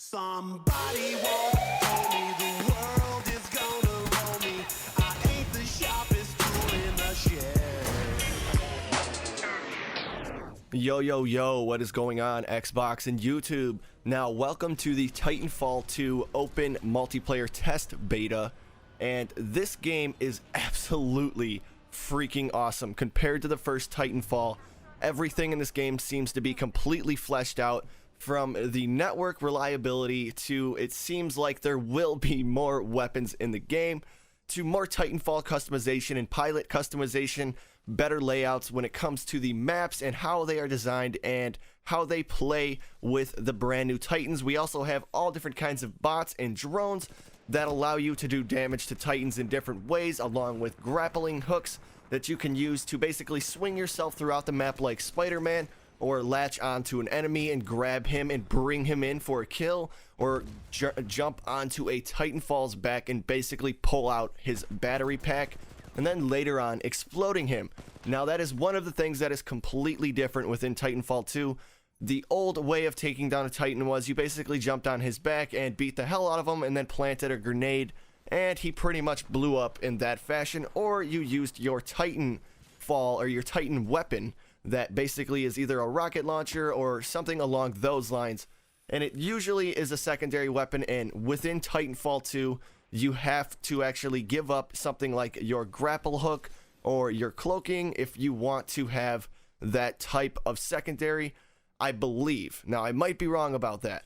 Somebody won't hold me, the world is gonna roll me. I ain't the sharpest tool in the shed. Yo, what is going on, Xbox and YouTube? Now, welcome to the Titanfall 2 open multiplayer test beta, and this game is absolutely freaking awesome. Compared to the first Titanfall, everything in this game seems to be completely fleshed out, from the network reliability to it seems like there will be more weapons in the game, to more Titanfall customization and pilot customization, better layouts when it comes to the maps and how they are designed and how they play with the brand new Titans. We also have all different kinds of bots and drones that allow you to do damage to Titans in different ways, along with grappling hooks that you can use to basically swing yourself throughout the map like Spider-Man, or latch onto an enemy and grab him and bring him in for a kill, or jump onto a Titanfall's back and basically pull out his battery pack, and then later on exploding him. Now that is one of the things that is completely different within Titanfall 2. The old way of taking down a Titan was you basically jumped on his back and beat the hell out of him and then planted a grenade, and he pretty much blew up in that fashion, or you used your Titanfall or your Titan weapon that basically is either a rocket launcher or something along those lines, and it usually is a secondary weapon. And within Titanfall 2, you have to actually give up something like your grapple hook or your cloaking if you want to have that type of secondary, I believe. Now, I might be wrong about that,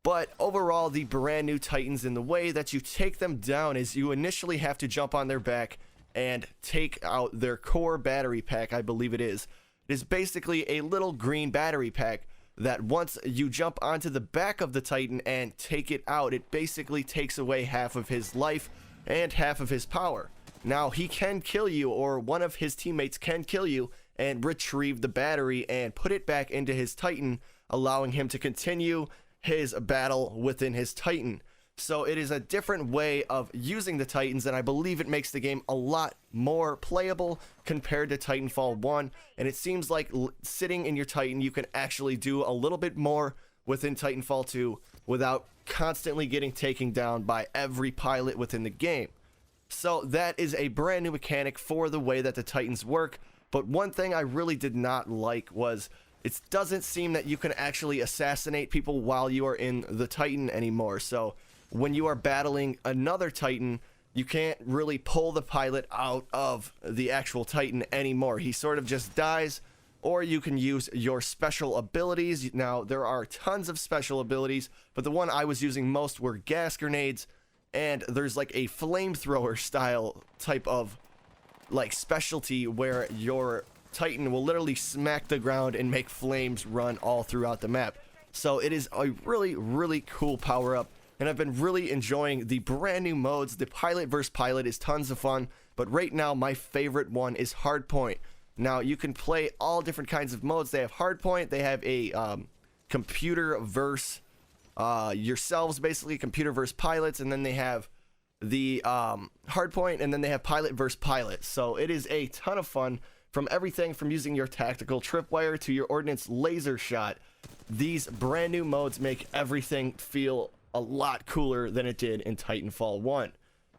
but overall, the brand new Titans, in the way that you take them down is you initially have to jump on their back and take out their core battery pack, I believe it is. It is basically a little green battery pack that once you jump onto the back of the Titan and take it out, it basically takes away half of his life and half of his power. Now, he can kill you, or one of his teammates can kill you and retrieve the battery and put it back into his Titan, allowing him to continue his battle within his Titan. So it is a different way of using the Titans, and I believe it makes the game a lot more playable compared to Titanfall 1. And it seems like sitting in your Titan, you can actually do a little bit more within Titanfall 2 without constantly getting taken down by every pilot within the game. So that is a brand new mechanic for the way that the Titans work. But one thing I really did not like was it doesn't seem that you can actually assassinate people while you are in the Titan anymore. So when you are battling another Titan, you can't really pull the pilot out of the actual Titan anymore. He sort of just dies, or you can use your special abilities. Now, there are tons of special abilities, but the one I was using most were gas grenades, and there's like a flamethrower style type of like specialty where your Titan will literally smack the ground and make flames run all throughout the map. So it is a really cool power-up, and I've been really enjoying the brand new modes. The pilot versus pilot is tons of fun, but right now my favorite one is hardpoint. Now, you can play all different kinds of modes. They have hardpoint, they have a computer versus yourselves, basically computer versus pilots, and then they have the hardpoint, and then they have pilot versus pilot. So it is a ton of fun, from everything from using your tactical tripwire to your ordnance laser shot. These brand new modes make everything feel a lot cooler than it did in Titanfall 1.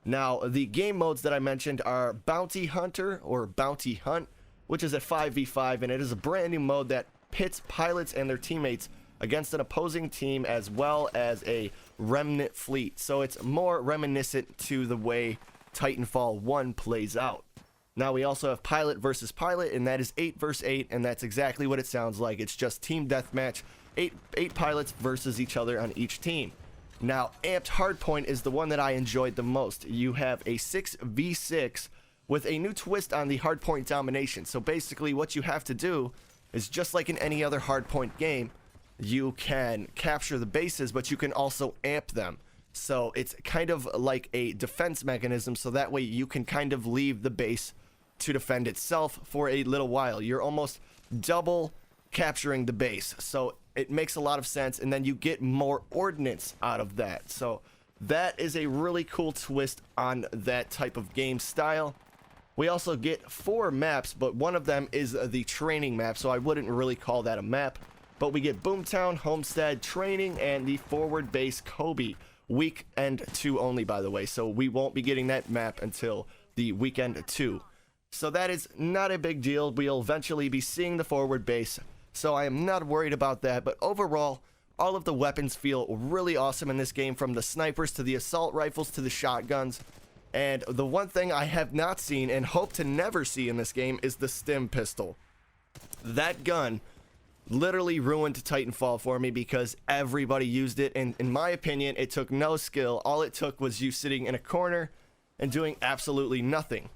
Now, the game modes that I mentioned are Bounty Hunter, or Bounty Hunt, which is a 5v5, and it is a brand new mode that pits pilots and their teammates against an opposing team, as well as a remnant fleet. So it's more reminiscent to the way Titanfall 1 plays out. Now, we also have pilot versus pilot, and that is 8 versus 8, and that's exactly what it sounds like. It's just team deathmatch, eight pilots versus each other on each team. Now, amped hardpoint is the one that I enjoyed the most. You have a 6v6 with a new twist on the hardpoint domination. So basically what you have to do is, just like in any other hardpoint game, you can capture the bases, but you can also amp them. So it's kind of like a defense mechanism, so that way you can kind of leave the base to defend itself for a little while. You're almost double capturing the base, so it makes a lot of sense, and then you get more ordnance out of that. So that is a really cool twist on that type of game style. We also get 4 maps, but one of them is the training map, so I wouldn't really call that a map. but we get Boomtown, Homestead, Training, and the forward base Kobe. Weekend 2 only, by the way, so we won't be getting that map until the weekend 2. So that is not a big deal. We'll eventually be seeing the forward base, so I am not worried about that. But overall, all of the weapons feel really awesome in this game, from the snipers to the assault rifles to the shotguns. And the one thing I have not seen and hope to never see in this game is the stim pistol. That gun literally ruined Titanfall for me because everybody used it, and in my opinion, it took no skill. All it took was you sitting in a corner and doing absolutely nothing.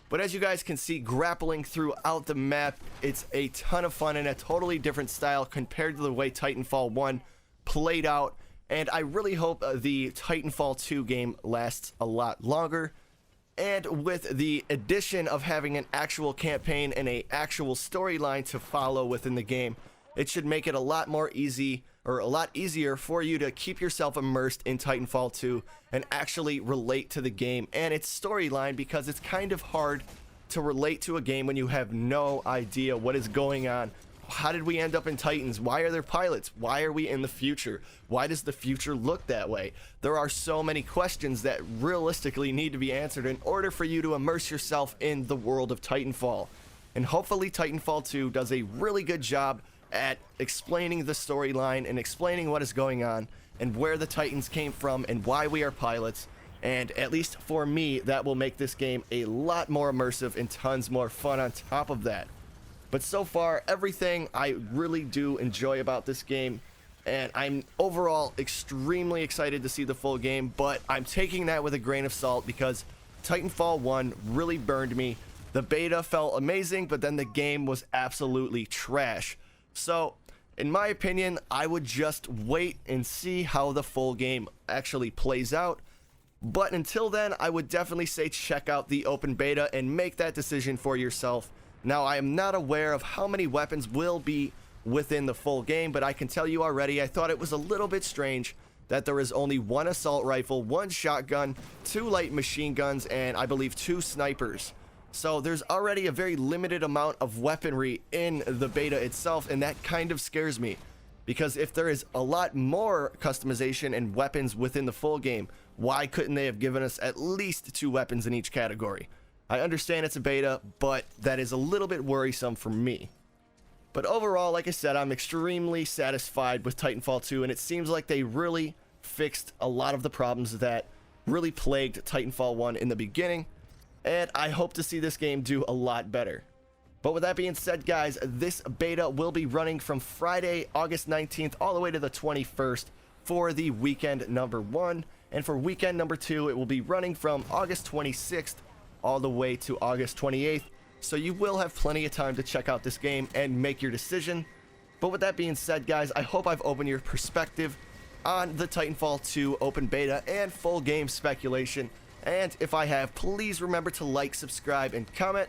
But as you guys can see, grappling throughout the map, it's a ton of fun in a totally different style compared to the way Titanfall 1 played out. And I really hope the Titanfall 2 game lasts a lot longer. And with the addition of having an actual campaign and an actual storyline to follow within the game, it should make it a lot more easy, or a lot easier for you to keep yourself immersed in Titanfall 2 and actually relate to the game and its storyline, because it's kind of hard to relate to a game when you have no idea what is going on. How did we end up in Titans? Why are there pilots? Why are we in the future? Why does the future look that way? There are so many questions that realistically need to be answered in order for you to immerse yourself in the world of Titanfall. And hopefully Titanfall 2 does a really good job at explaining the storyline and explaining what is going on and where the Titans came from and why we are pilots. And at least for me, that will make this game a lot more immersive and tons more fun on top of that. But so far, everything I really do enjoy about this game, and I'm overall extremely excited to see the full game, but I'm taking that with a grain of salt because Titanfall 1 really burned me. The beta felt amazing, but then the game was absolutely trash. So, in my opinion, I would just wait and see how the full game actually plays out. But until then, I would definitely say check out the open beta and make that decision for yourself. Now, I am not aware of how many weapons will be within the full game, but I can tell you already, I thought it was a little bit strange that there is only one assault rifle, one shotgun, 2 light machine guns, and I believe 2 snipers. So there's already a very limited amount of weaponry in the beta itself, and that kind of scares me. Because if there is a lot more customization and weapons within the full game, why couldn't they have given us at least 2 weapons in each category? I understand it's a beta, but that is a little bit worrisome for me. But overall, like I said, I'm extremely satisfied with Titanfall 2, and it seems like they really fixed a lot of the problems that really plagued Titanfall 1 in the beginning, and I hope to see this game do a lot better. But with that being said, guys, this beta will be running from Friday, August 19th, all the way to the 21st for the weekend number 1, and for weekend number 2, it will be running from August 26th all the way to August 28th, so you will have plenty of time to check out this game and make your decision. But with that being said, guys, I hope I've opened your perspective on the Titanfall 2 open beta and full game speculation, and if I have, please remember to like, subscribe, and comment.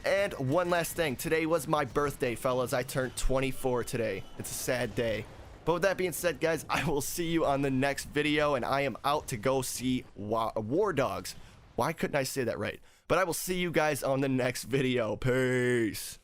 And one last thing, today was my birthday, fellas. I turned 24 today. It's a sad day. But with that being said, guys, I will see you on the next video, and I am out to go see War Dogs. Why couldn't I say that right? But I will see you guys on the next video. Peace.